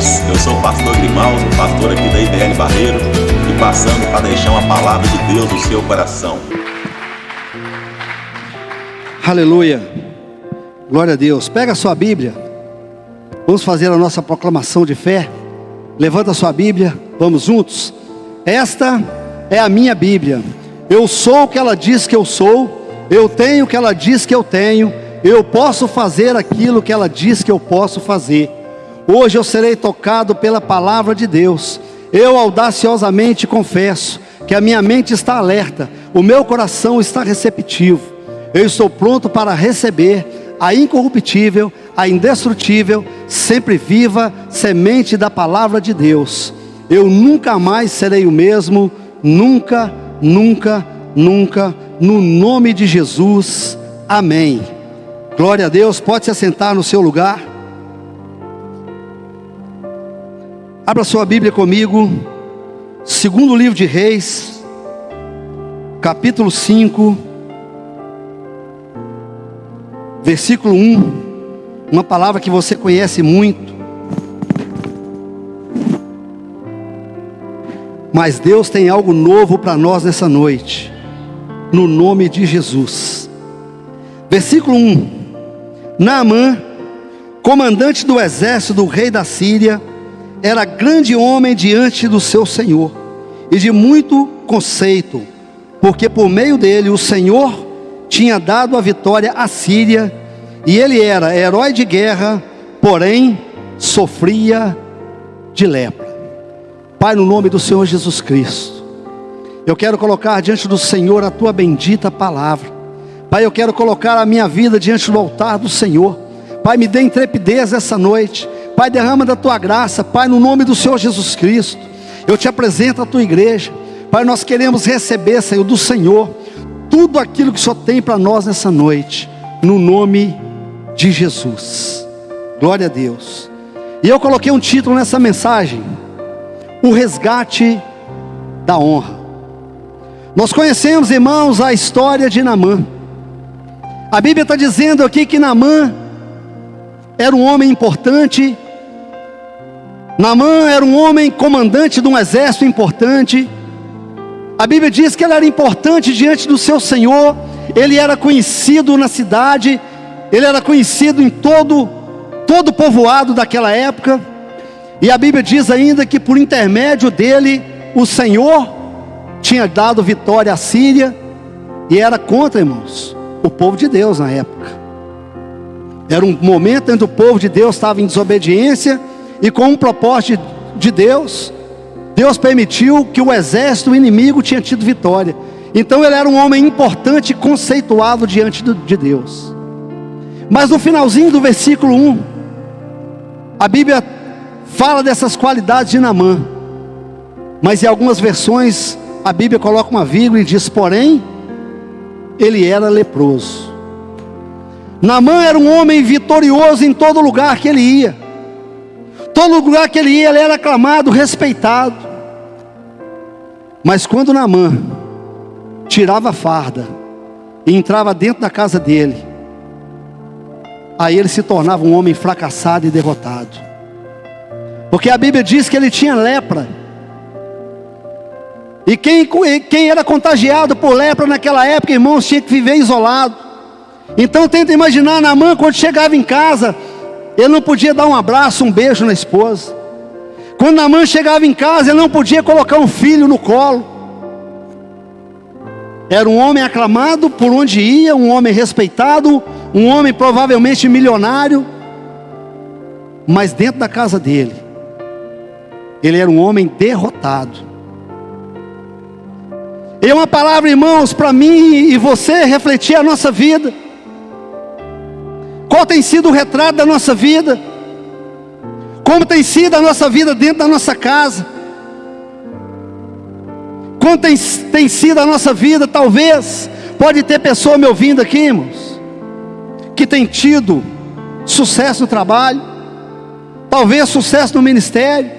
Deus, eu sou o pastor Grimaldo, pastor aqui da IBL Barreiro, e passando para deixar uma palavra de Deus no seu coração. Aleluia, glória a Deus. Pega a sua Bíblia, vamos fazer a nossa proclamação de fé. Levanta a sua Bíblia, vamos juntos. Esta é a minha Bíblia. Eu sou o que ela diz que eu sou, eu tenho o que ela diz que eu tenho, eu posso fazer aquilo que ela diz que eu posso fazer. Hoje eu serei tocado pela palavra de Deus. Eu audaciosamente confesso que a minha mente está alerta, o meu coração está receptivo. Eu estou pronto para receber a incorruptível, a indestrutível, sempre viva semente da palavra de Deus. Eu nunca mais serei o mesmo, nunca, nunca, nunca, no nome de Jesus, amém. Glória a Deus. Pode se assentar no seu lugar. Abra sua Bíblia comigo, segundo livro de Reis, capítulo 5, versículo 1, uma palavra que você conhece muito, mas Deus tem algo novo para nós nessa noite, no nome de Jesus. Versículo 1, Naamã, comandante do exército do rei da Síria, era grande homem diante do seu Senhor, e de muito conceito, porque por meio dele o Senhor tinha dado a vitória à Síria, e ele era herói de guerra, porém sofria de lepra. Pai, no nome do Senhor Jesus Cristo, eu quero colocar diante do Senhor a tua bendita palavra. Pai, eu quero colocar a minha vida diante do altar do Senhor. Pai, me dê intrepidez essa noite. Pai, derrama da tua graça. Pai, no nome do Senhor Jesus Cristo, eu te apresento a tua igreja. Pai, nós queremos receber, Senhor, do Senhor tudo aquilo que o Senhor tem para nós nessa noite, no nome de Jesus. Glória a Deus. E eu coloquei um título nessa mensagem: o resgate da honra. Nós conhecemos, irmãos, a história de Naamã. A Bíblia está dizendo aqui que Naamã era um homem importante. Naamã era um homem comandante de um exército importante. A Bíblia diz que ele era importante diante do seu Senhor. Ele era conhecido na cidade, ele era conhecido em todo o povoado daquela época. E a Bíblia diz ainda que por intermédio dele, o Senhor tinha dado vitória à Síria. E era contra, irmãos, o povo de Deus na época. Era um momento em que o povo de Deus estava em desobediência, e com um propósito de Deus, Deus permitiu que o exército inimigo tinha tido vitória. Então ele era um homem importante e conceituado diante de Deus. Mas no finalzinho do versículo 1, a Bíblia fala dessas qualidades de Naamã, mas em algumas versões a Bíblia coloca uma vírgula e diz: porém, ele era leproso. Naamã era um homem vitorioso em todo lugar que ele ia. Todo lugar que ele ia, ele era aclamado, respeitado. Mas quando Naamã tirava a farda e entrava dentro da casa dele, aí ele se tornava um homem fracassado e derrotado. Porque a Bíblia diz que ele tinha lepra. E quem era contagiado por lepra naquela época, irmãos, tinha que viver isolado. Então tenta imaginar Naamã, quando chegava em casa, ele não podia dar um abraço, um beijo na esposa. Quando Naamã chegava em casa, ele não podia colocar um filho no colo. Era um homem aclamado por onde ia, um homem respeitado, um homem provavelmente milionário. Mas dentro da casa dele, ele era um homem derrotado. E é uma palavra, irmãos, para mim e você refletir a nossa vida. Qual tem sido o retrato da nossa vida? Como tem sido a nossa vida dentro da nossa casa? Como tem sido a nossa vida? Talvez, pode ter pessoa me ouvindo aqui, irmãos, que tem tido sucesso no trabalho, talvez sucesso no ministério,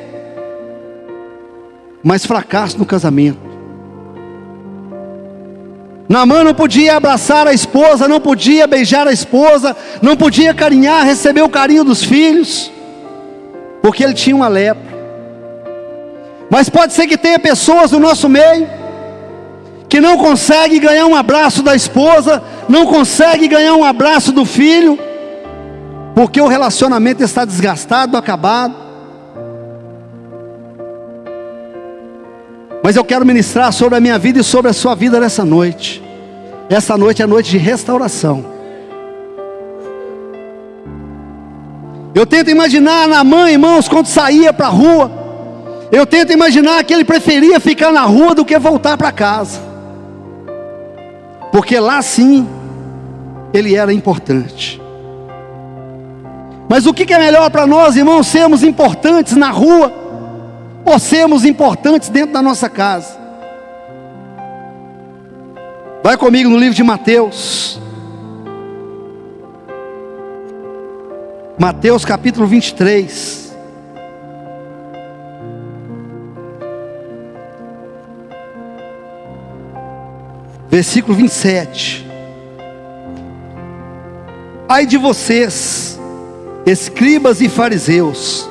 mas fracasso no casamento. Naamã não podia abraçar a esposa, não podia beijar a esposa, não podia carinhar, receber o carinho dos filhos. porque ele tinha uma lepra. Mas pode ser que tenha pessoas no nosso meio que não conseguem ganhar um abraço da esposa, não conseguem ganhar um abraço do filho, porque o relacionamento está desgastado, acabado. Mas eu quero ministrar sobre a minha vida e sobre a sua vida nessa noite. Essa noite é noite de restauração. Eu tento imaginar Naamã, irmãos, quando saía para a rua. Eu tento imaginar que ele preferia ficar na rua do que voltar para casa, porque lá sim, ele era importante. Mas o que é melhor para nós, irmãos, sermos importantes na rua, ou sermos importantes dentro da nossa casa? Vai comigo no livro de Mateus. Mateus capítulo 23. Versículo 27. Ai de vocês, escribas e fariseus,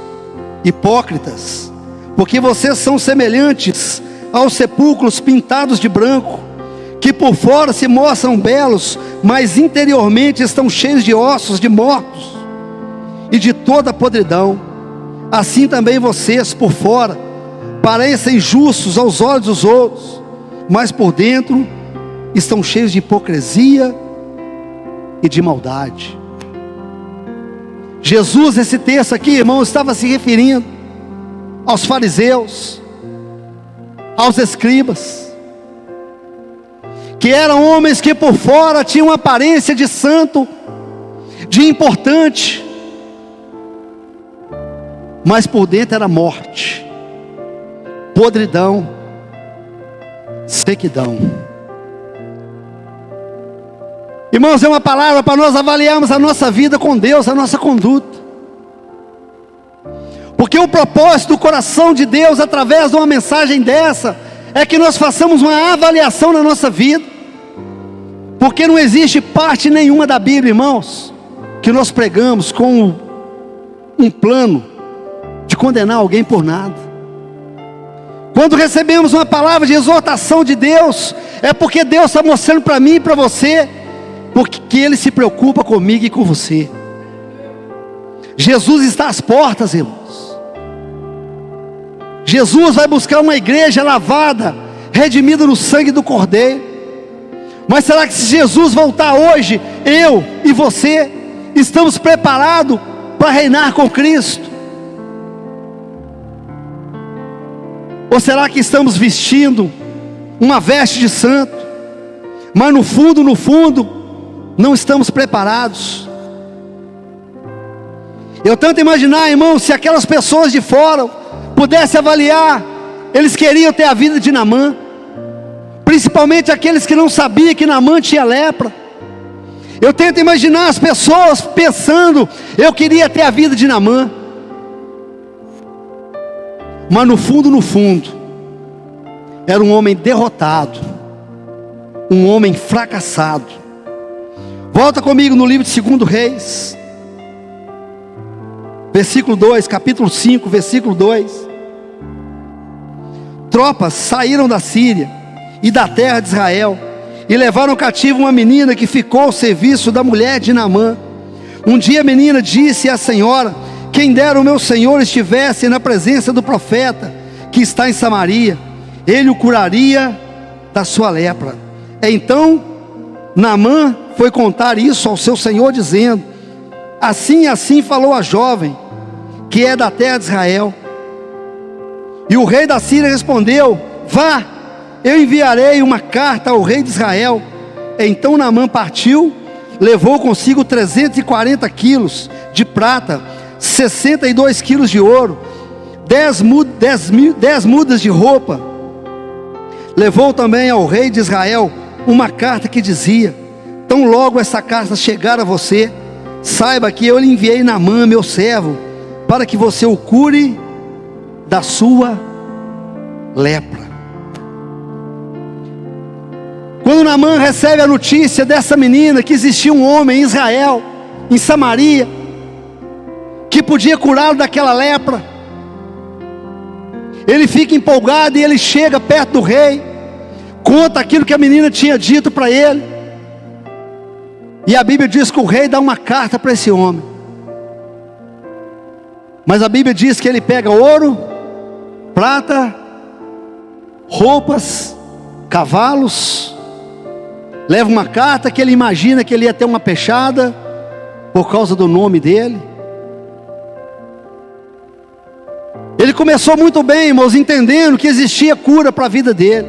hipócritas, porque vocês são semelhantes aos sepulcros pintados de branco, que por fora se mostram belos, mas interiormente estão cheios de ossos de mortos e de toda podridão. Assim também vocês por fora parecem justos aos olhos dos outros, mas por dentro estão cheios de hipocrisia e de maldade. Jesus, esse texto aqui, irmão, estava se referindo aos fariseus, aos escribas, que eram homens que por fora tinham uma aparência de santo, de importante, mas por dentro era morte, podridão, sequidão. Irmãos, é uma palavra para nós avaliarmos a nossa vida com Deus, a nossa conduta. Porque o propósito do coração de Deus, através de uma mensagem dessa, é que nós façamos uma avaliação na nossa vida. Porque não existe parte nenhuma da Bíblia, irmãos, que nós pregamos com um plano de condenar alguém por nada. Quando recebemos uma palavra de exortação de Deus, é porque Deus está mostrando para mim e para você, porque Ele se preocupa comigo e com você. Jesus está às portas, irmãos. Jesus vai buscar uma igreja lavada, redimida no sangue do Cordeiro. Mas será que se Jesus voltar hoje, eu e você estamos preparados para reinar com Cristo? Ou será que estamos vestindo uma veste de santo, mas no fundo, não estamos preparados? Eu tento imaginar, irmão, se aquelas pessoas de fora pudessem avaliar, eles queriam ter a vida de Naamã, principalmente aqueles que não sabiam que Naamã tinha lepra. Eu tento imaginar as pessoas pensando, eu queria ter a vida de Naamã, mas no fundo, era um homem derrotado, um homem fracassado. Volta comigo no livro de 2 Reis, versículo 2, capítulo 5, versículo 2. Tropas saíram da Síria e da terra de Israel, e levaram cativo uma menina que ficou ao serviço da mulher de Naamã. Um dia a menina disse à senhora: quem dera o meu senhor estivesse na presença do profeta que está em Samaria, ele o curaria da sua lepra. Então Naamã foi contar isso ao seu senhor, dizendo: assim falou a jovem, que é da terra de Israel. E o rei da Síria respondeu: vá, eu enviarei uma carta ao rei de Israel. Então Naamã partiu, levou consigo 340 quilos de prata, 62 quilos de ouro, 10 mudas de roupa. Levou também ao rei de Israel uma carta que dizia: tão logo essa carta chegar a você, saiba que eu lhe enviei Naamã, meu servo, para que você o cure da sua lepra. Quando Naamã recebe a notícia dessa menina, que existia um homem em Israel, em Samaria, que podia curá-lo daquela lepra. Ele fica empolgado e ele chega perto do rei, conta aquilo que a menina tinha dito para ele. E a Bíblia diz que o rei dá uma carta para esse homem. Mas a Bíblia diz que ele pega ouro, prata, roupas, cavalos, leva uma carta que ele imagina que ele ia ter uma pechada por causa do nome dele. Ele começou muito bem, irmãos, entendendo que existia cura para a vida dele.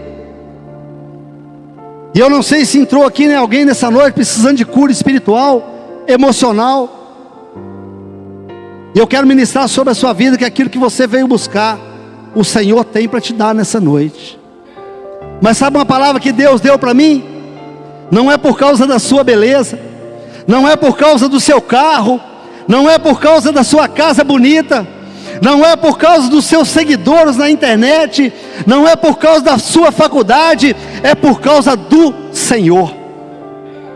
E eu não sei se entrou aqui, né, alguém nessa noite precisando de cura espiritual, emocional. E eu quero ministrar sobre a sua vida que aquilo que você veio buscar, o Senhor tem para te dar nessa noite. Mas sabe uma palavra que Deus deu para mim? Não é por causa da sua beleza, não é por causa do seu carro, não é por causa da sua casa bonita, não é por causa dos seus seguidores na internet, não é por causa da sua faculdade, é por causa do Senhor.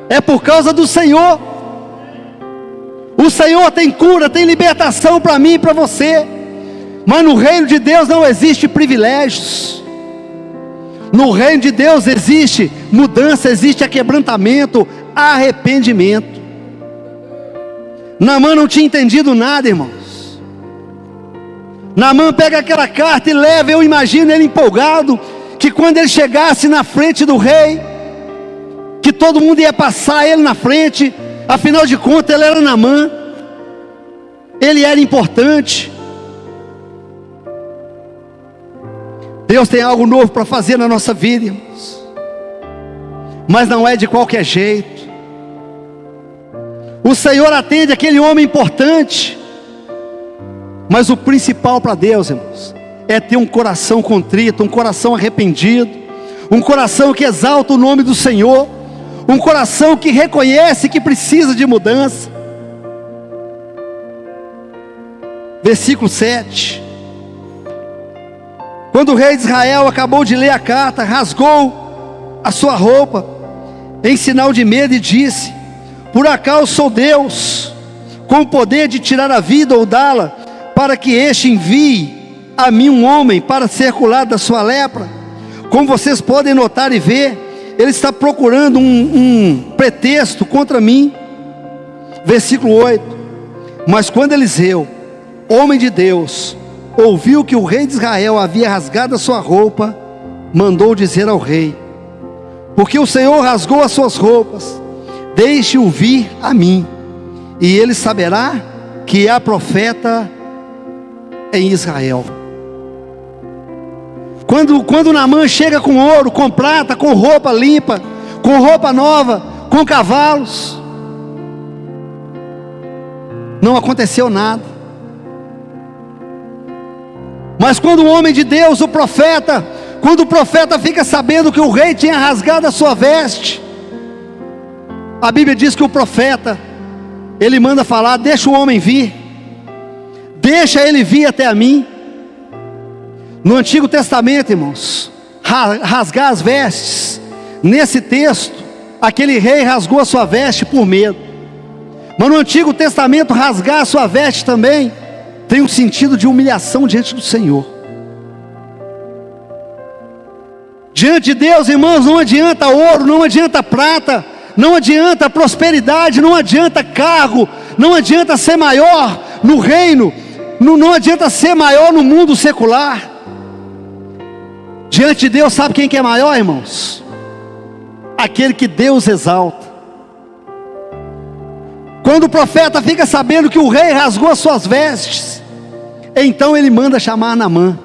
É por causa do Senhor. O Senhor tem cura, tem libertação para mim e para você. Mas no reino de Deus não existe privilégios. No reino de Deus existe mudança, existe quebrantamento, arrependimento. Naamã não tinha entendido nada, irmãos. Naamã pega aquela carta e leva, eu imagino ele empolgado, que quando ele chegasse na frente do rei, que todo mundo ia passar ele na frente, afinal de contas ele era Naamã, ele era importante. Deus tem algo novo para fazer na nossa vida, irmãos, mas não é de qualquer jeito. O Senhor atende aquele homem importante, mas o principal para Deus, irmãos, é ter um coração contrito, um coração arrependido, um coração que exalta o nome do Senhor, um coração que reconhece que precisa de mudança. Versículo 7. Quando o rei de Israel acabou de ler a carta, rasgou a sua roupa em sinal de medo e disse: por acaso sou Deus, com o poder de tirar a vida ou dá-la, para que este envie a mim um homem para ser curado da sua lepra? Como vocês podem notar e ver, ele está procurando um pretexto contra mim. Versículo 8. Mas quando Eliseu, homem de Deus, ouviu que o rei de Israel havia rasgado a sua roupa, mandou dizer ao rei: porque o Senhor rasgou as suas roupas, deixe-o vir a mim, e ele saberá que há profeta em Israel. Quando Naamã chega com ouro, com prata, com roupa limpa, com roupa nova, com cavalos, não aconteceu nada. Mas quando o homem de Deus, o profeta, quando o profeta fica sabendo que o rei tinha rasgado a sua veste, a Bíblia diz que o profeta, ele manda falar: deixa o homem vir, deixa ele vir até a mim. No Antigo Testamento, irmãos, rasgar as vestes, nesse texto, aquele rei rasgou a sua veste por medo. Mas no Antigo Testamento, rasgar a sua veste também tem um sentido de humilhação diante do Senhor. Diante de Deus, irmãos, não adianta ouro, não adianta prata, não adianta prosperidade, não adianta cargo, não adianta ser maior no reino, não adianta ser maior no mundo secular. Diante de Deus, sabe quem que é maior, irmãos? Aquele que Deus exalta. Quando o profeta fica sabendo que o rei rasgou as suas vestes, então ele manda chamar Naamã.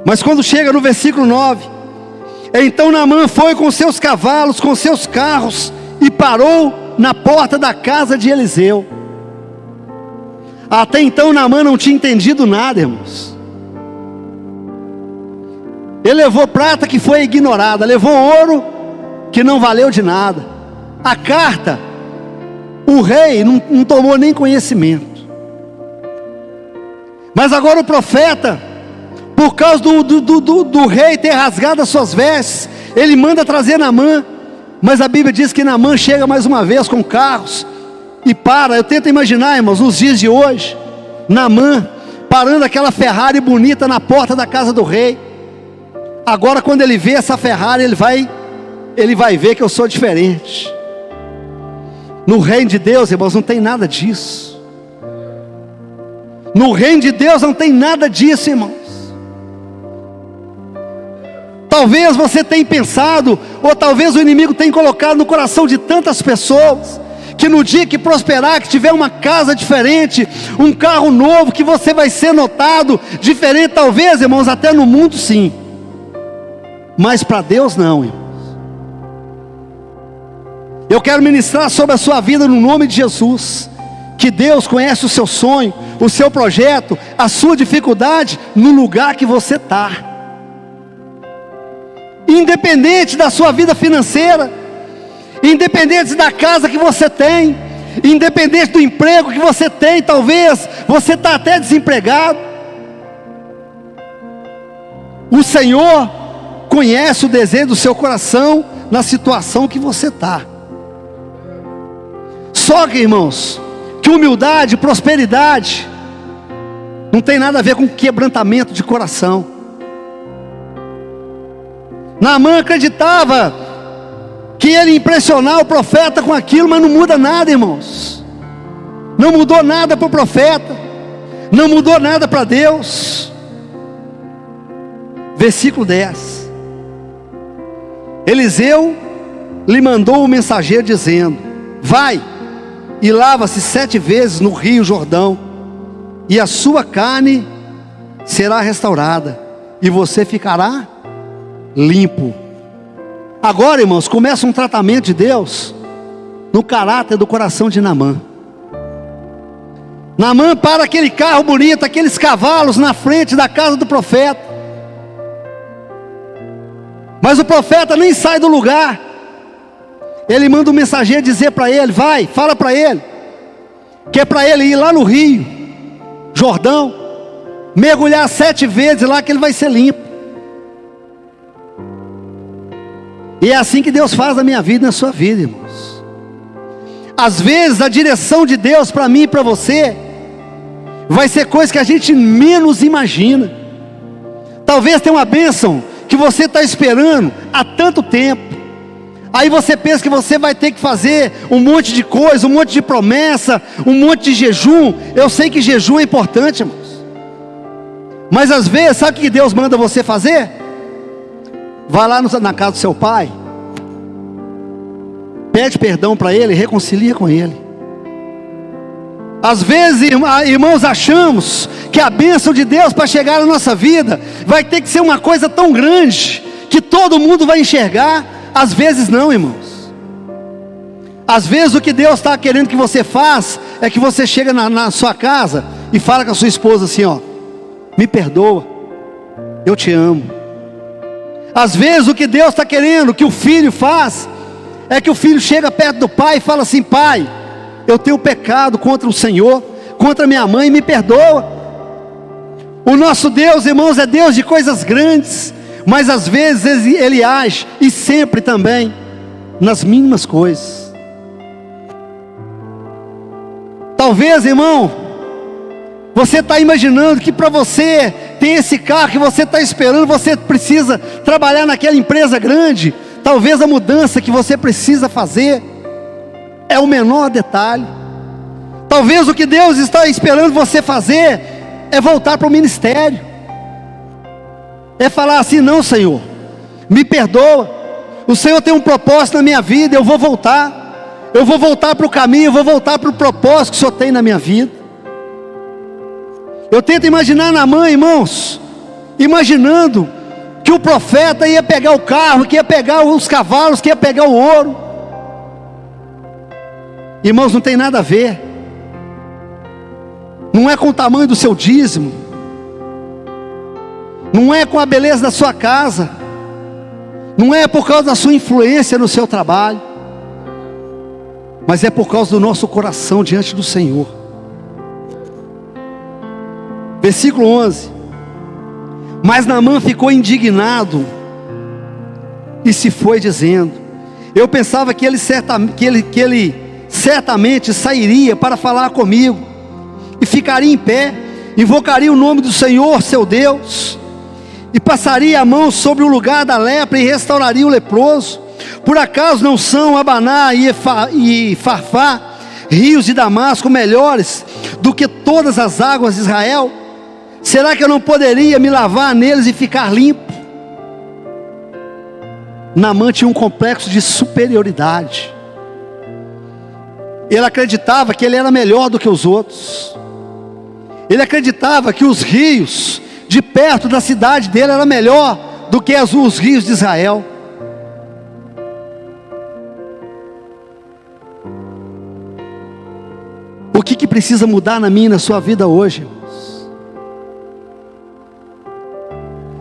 Mas quando chega no versículo 9, então Naamã foi com seus cavalos, com seus carros, e parou na porta da casa de Eliseu. Até então Naamã não tinha entendido nada, irmãos. Ele levou prata que foi ignorada, levou ouro que não valeu de nada. A carta, o rei não tomou nem conhecimento. Mas agora o profeta, por causa do rei ter rasgado as suas vestes, ele manda trazer Naamã. Mas a Bíblia diz que Naamã chega mais uma vez com carros, eu tento imaginar, irmãos, nos dias de hoje, Naamã parando aquela Ferrari bonita na porta da casa do rei. Agora quando ele vê essa Ferrari, ele vai ver que eu sou diferente. No reino de Deus, irmãos, não tem nada disso. No reino de Deus não tem nada disso, irmãos. Talvez você tenha pensado, ou talvez o inimigo tenha colocado no coração de tantas pessoas, que no dia que prosperar, que tiver uma casa diferente, um carro novo, que você vai ser notado diferente. Talvez, irmãos, até no mundo sim, mas para Deus não, irmãos. Eu quero ministrar sobre a sua vida no nome de Jesus, que Deus conhece o seu sonho, o seu projeto, a sua dificuldade, no lugar que você está, independente da sua vida financeira, independente da casa que você tem, independente do emprego que você tem. Talvez você está até desempregado. O Senhor conhece o desejo do seu coração na situação que você está. Só que, irmãos, que humildade, prosperidade não tem nada a ver com quebrantamento de coração. Naamã acreditava que ele ia impressionar o profeta com aquilo, mas não muda nada, irmãos. Não mudou nada para o profeta, não mudou nada para Deus. Versículo 10. Eliseu lhe mandou o mensageiro dizendo: vai e lava-se 7 vezes no rio Jordão, e a sua carne será restaurada, e você ficará limpo. Agora, irmãos, começa um tratamento de Deus no caráter do coração de Naamã. Naamã para aquele carro bonito, aqueles cavalos na frente da casa do profeta, mas o profeta nem sai do lugar. Ele manda um mensageiro dizer para ele: vai, fala para ele, que é para ele ir lá no rio Jordão, mergulhar 7 vezes lá, que ele vai ser limpo. E é assim que Deus faz na minha vida e na sua vida, irmãos. Às vezes a direção de Deus para mim e para você vai ser coisa que a gente menos imagina. Talvez tenha uma bênção que você está esperando há tanto tempo. Aí você pensa que você vai ter que fazer um monte de coisa, um monte de promessa, um monte de jejum. Eu sei que jejum é importante, irmãos, mas às vezes, sabe o que Deus manda você fazer? Vai lá na casa do seu pai, pede perdão para ele, reconcilia com ele. Às vezes, irmãos, achamos que a bênção de Deus para chegar na nossa vida vai ter que ser uma coisa tão grande que todo mundo vai enxergar. Às vezes não, irmãos. Às vezes o que Deus está querendo que você faça é que você chega na sua casa e fala com a sua esposa assim: ó, me perdoa, eu te amo. Às vezes o que Deus está querendo que o filho faça é que o filho chega perto do pai e fala assim: pai, eu tenho pecado contra o Senhor, contra minha mãe, me perdoa. O nosso Deus, irmãos, é Deus de coisas grandes, mas às vezes Ele age, e sempre também, nas mínimas coisas. Talvez, irmão, você está imaginando que para você ter esse carro que você está esperando, você precisa trabalhar naquela empresa grande. Talvez a mudança que você precisa fazer é o menor detalhe. Talvez o que Deus está esperando você fazer é voltar para o ministério, é falar assim: não, Senhor, me perdoa, o Senhor tem um propósito na minha vida, eu vou voltar para o caminho, eu vou voltar para o propósito que o Senhor tem na minha vida. Eu tento imaginar Naamã, irmãos, imaginando que o profeta ia pegar o carro, que ia pegar os cavalos, que ia pegar o ouro. Irmãos, não tem nada a ver. Não é com o tamanho do seu dízimo, não é com a beleza da sua casa, não é por causa da sua influência no seu trabalho, mas é por causa do nosso coração diante do Senhor. Versículo 11. Mas Naamã ficou indignado e se foi dizendo: eu pensava que ele certamente sairia para falar comigo, e ficaria em pé, invocaria o nome do Senhor seu Deus, e passaria a mão sobre o lugar da lepra, e restauraria o leproso. Por acaso não são Abaná e Farfá, rios de Damasco, melhores do que todas as águas de Israel? Será que eu não poderia me lavar neles e ficar limpo? Naamã tinha um complexo de superioridade. Ele acreditava que ele era melhor do que os outros. Ele acreditava que os rios de perto da cidade dele eram melhor do que os rios de Israel. O que precisa mudar na minha e na sua vida hoje, irmãos?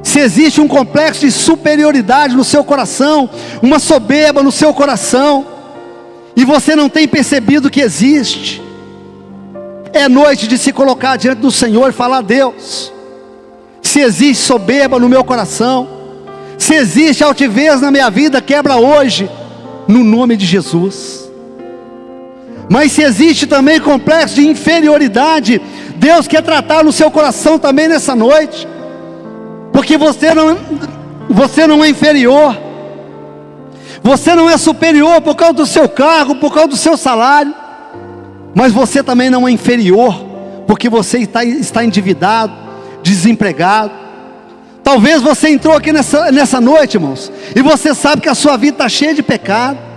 Se existe um complexo de superioridade no seu coração, uma soberba no seu coração, e você não tem percebido que existe, é noite de se colocar diante do Senhor e falar: Deus, se existe soberba no meu coração, se existe altivez na minha vida, quebra hoje, no nome de Jesus. Mas se existe também complexo de inferioridade, Deus quer tratar no seu coração também nessa noite, porque você não é inferior, você não é superior por causa do seu cargo, por causa do seu salário, mas você também não é inferior, porque você está endividado, desempregado. Talvez você entrou aqui nessa noite, irmãos, e você sabe que a sua vida está cheia de pecado,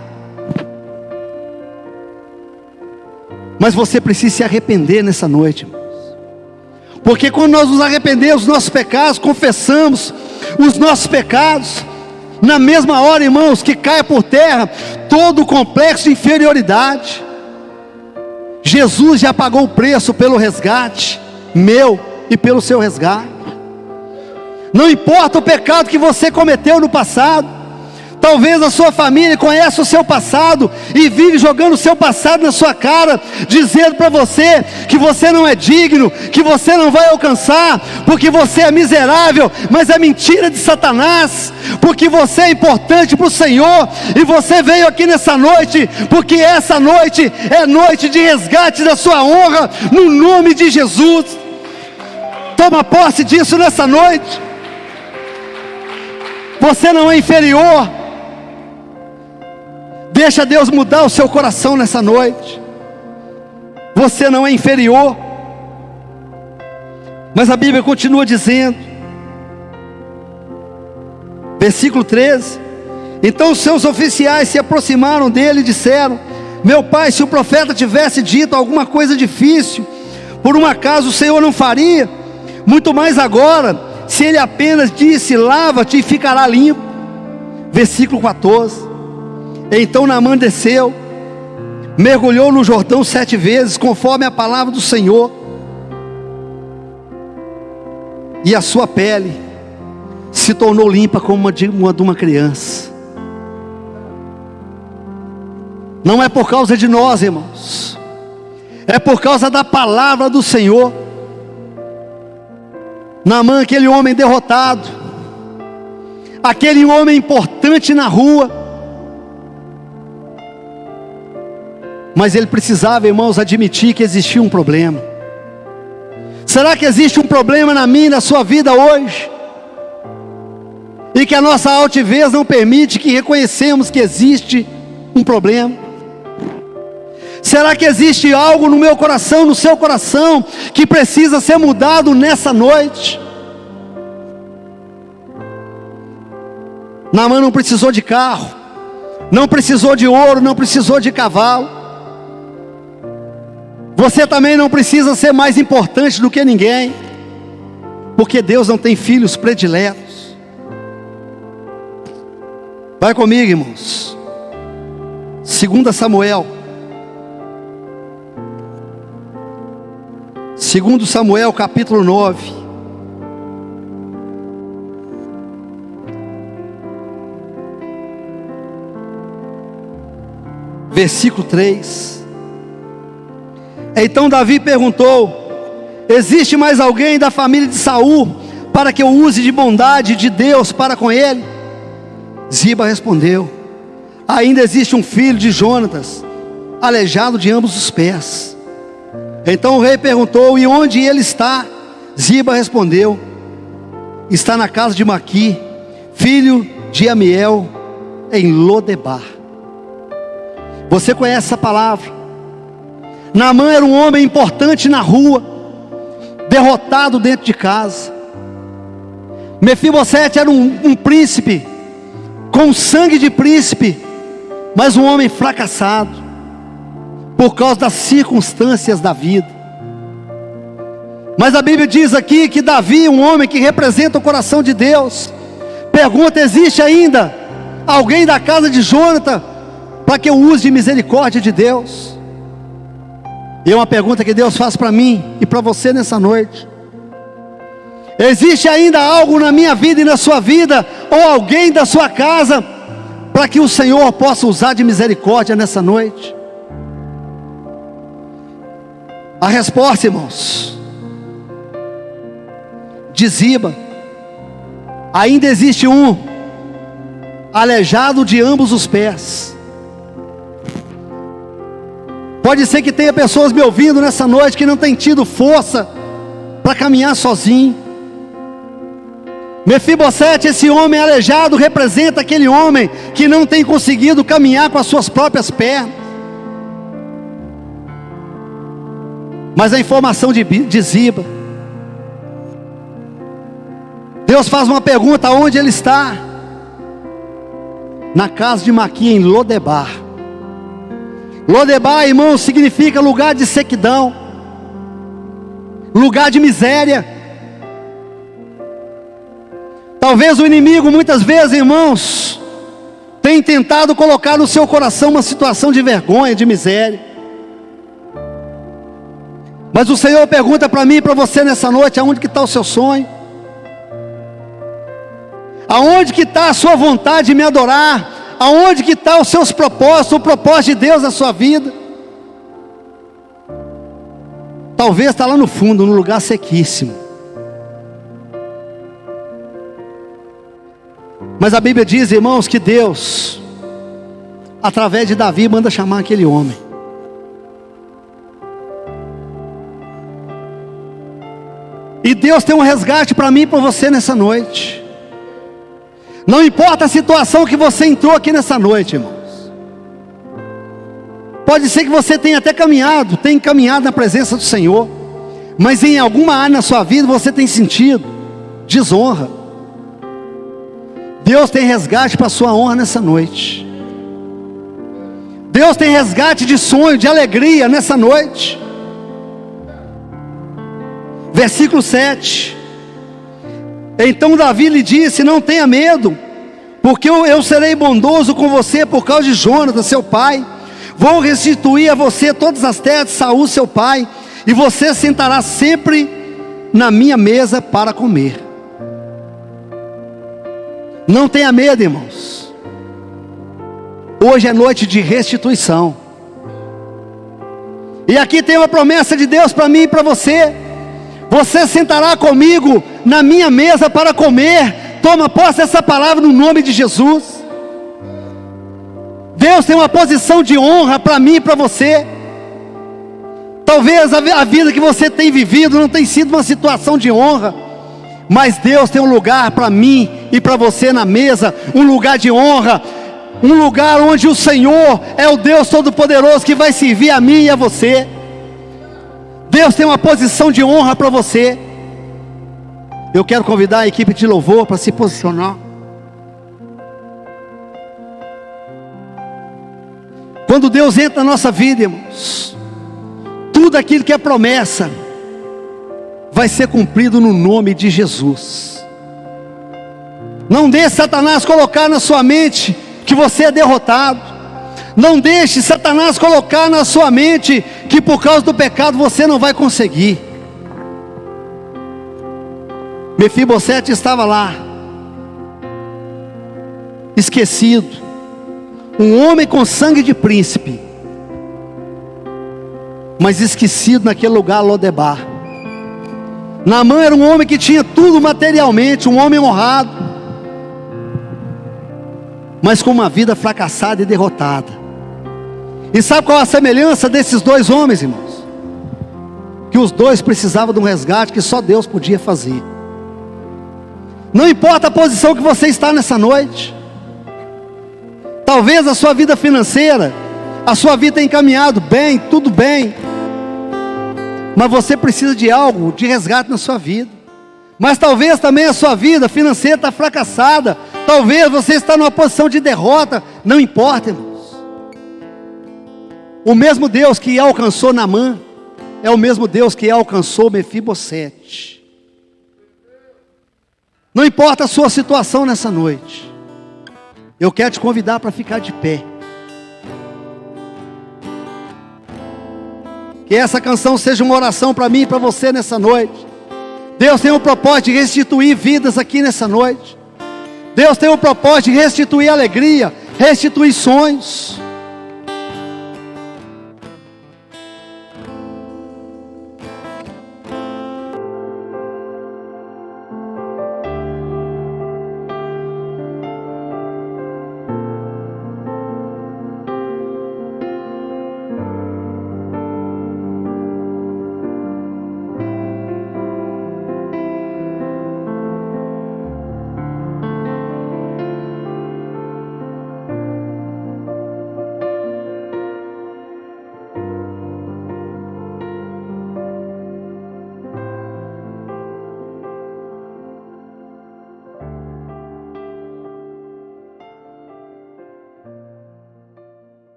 mas você precisa se arrepender nessa noite, irmãos, porque quando nós nos arrependemos dos nossos pecados, confessamos os nossos pecados, na mesma hora, irmãos, que cai por terra todo o complexo de inferioridade. Jesus já pagou o preço pelo resgate meu e pelo seu resgate. Não importa o pecado que você cometeu no passado. Talvez a sua família conheça o seu passado e vive jogando o seu passado na sua cara, dizendo para você que você não é digno, que você não vai alcançar, porque você é miserável. Mas é mentira de Satanás, porque você é importante para o Senhor, e você veio aqui nessa noite, porque essa noite é noite de resgate da sua honra, no nome de Jesus. Toma posse disso nessa noite. Você não é inferior. Deixa Deus mudar o seu coração nessa noite. Você não é inferior. Mas a Bíblia continua dizendo, versículo 13: então os seus oficiais se aproximaram dele e disseram: meu pai, se o profeta tivesse dito alguma coisa difícil, por um acaso o Senhor não faria? Muito mais agora, se ele apenas disse: lava-te e ficará limpo. Versículo 14: então Naamã desceu, mergulhou no Jordão 7 vezes, conforme a palavra do Senhor, e a sua pele se tornou limpa como uma de uma criança. Não é por causa de nós, irmãos, é por causa da palavra do Senhor. Naamã, aquele homem derrotado, aquele homem importante na rua, mas ele precisava, irmãos, admitir que existia um problema. Será que existe um problema na minha e na sua vida hoje? E que a nossa altivez não permite que reconhecemos que existe um problema? Será que existe algo no meu coração, no seu coração, que precisa ser mudado nessa noite? Naamã não precisou de carro, não precisou de ouro, não precisou de cavalo. Você também não precisa ser mais importante do que ninguém, porque Deus não tem filhos prediletos. Vai comigo, irmãos, 2 Samuel, 2 Samuel capítulo 9, versículo 3. Então Davi perguntou: existe mais alguém da família de Saul, para que eu use de bondade de Deus para com ele? Ziba respondeu: ainda existe um filho de Jonatas, aleijado de ambos os pés. Então o rei perguntou: e onde ele está? Ziba respondeu: está na casa de Maqui, filho de Amiel, em Lodebar. Você conhece essa palavra? Naamã era um homem importante na rua, derrotado dentro de casa. Mefibosete era um príncipe, com sangue de príncipe, mas um homem fracassado, por causa das circunstâncias da vida. Mas a Bíblia diz aqui que Davi, um homem que representa o coração de Deus, pergunta: existe ainda alguém da casa de Jônatan, para que eu use de misericórdia de Deus? E é uma pergunta que Deus faz para mim e para você nessa noite. Existe ainda algo na minha vida e na sua vida, ou alguém da sua casa, para que o Senhor possa usar de misericórdia nessa noite? A resposta, irmãos, de Ziba: ainda existe um aleijado de ambos os pés. Pode ser que tenha pessoas me ouvindo nessa noite que não tem tido força para caminhar sozinho. Mefibosete, esse homem aleijado, representa aquele homem que não tem conseguido caminhar com as suas próprias pernas. Mas a informação de Ziba, Deus faz uma pergunta: onde ele está? Na casa de Maqui, em Lodebar. Lodebar, irmão, significa lugar de sequidão, lugar de miséria. Talvez o inimigo, muitas vezes, irmãos, tem tentado colocar no seu coração uma situação de vergonha, de miséria. Mas o Senhor pergunta para mim e para você nessa noite: aonde que está o seu sonho? Aonde que está a sua vontade de me adorar? Aonde que está os seus propósitos, o propósito de Deus na sua vida? Talvez está lá no fundo, num lugar sequíssimo. Mas a Bíblia diz, irmãos, que Deus, através de Davi, manda chamar aquele homem. E Deus tem um resgate para mim e para você nessa noite. Não importa a situação que você entrou aqui nessa noite, irmãos. Pode ser que você tenha até caminhado na presença do Senhor, mas em alguma área na sua vida você tem sentido desonra. Deus tem resgate para a sua honra nessa noite. Deus tem resgate de sonho, de alegria nessa noite. Versículo 7. Então Davi lhe disse: não tenha medo, porque eu serei bondoso com você por causa de Jônatan, seu pai. Vou restituir a você todas as terras de Saul, seu pai, e você sentará sempre na minha mesa para comer. Não tenha medo, irmãos. Hoje é noite de restituição. E aqui tem uma promessa de Deus para mim e para você: você sentará comigo na minha mesa para comer. Toma posse dessa palavra no nome de Jesus. Deus tem uma posição de honra para mim e para você. Talvez a vida que você tem vivido não tenha sido uma situação de honra, mas Deus tem um lugar para mim e para você na mesa, um lugar de honra, um lugar onde o Senhor é o Deus Todo-Poderoso que vai servir a mim e a você. Deus tem uma posição de honra para você. Eu quero convidar a equipe de louvor para se posicionar. Quando Deus entra na nossa vida, irmãos, tudo aquilo que é promessa vai ser cumprido no nome de Jesus. Não deixe Satanás colocar na sua mente que você é derrotado. Não deixe Satanás colocar na sua mente que por causa do pecado você não vai conseguir. Mefibosete estava lá, esquecido, um homem com sangue de príncipe, mas esquecido naquele lugar, Lodebar. Naamã era um homem que tinha tudo materialmente, um homem honrado, mas com uma vida fracassada e derrotada. E sabe qual a semelhança desses dois homens, irmãos? Que os dois precisavam de um resgate que só Deus podia fazer. Não importa a posição que você está nessa noite. Talvez a sua vida financeira, a sua vida tenha encaminhado bem, tudo bem. Mas você precisa de algo de resgate na sua vida. Mas talvez também a sua vida financeira está fracassada. Talvez você está numa posição de derrota. Não importa, irmãos. O mesmo Deus que alcançou Naamã é o mesmo Deus que alcançou Mefibosete. Não importa a sua situação nessa noite. Eu quero te convidar para ficar de pé. Que essa canção seja uma oração para mim e para você nessa noite. Deus tem o propósito de restituir vidas aqui nessa noite. Deus tem o propósito de restituir alegria, restituir sonhos.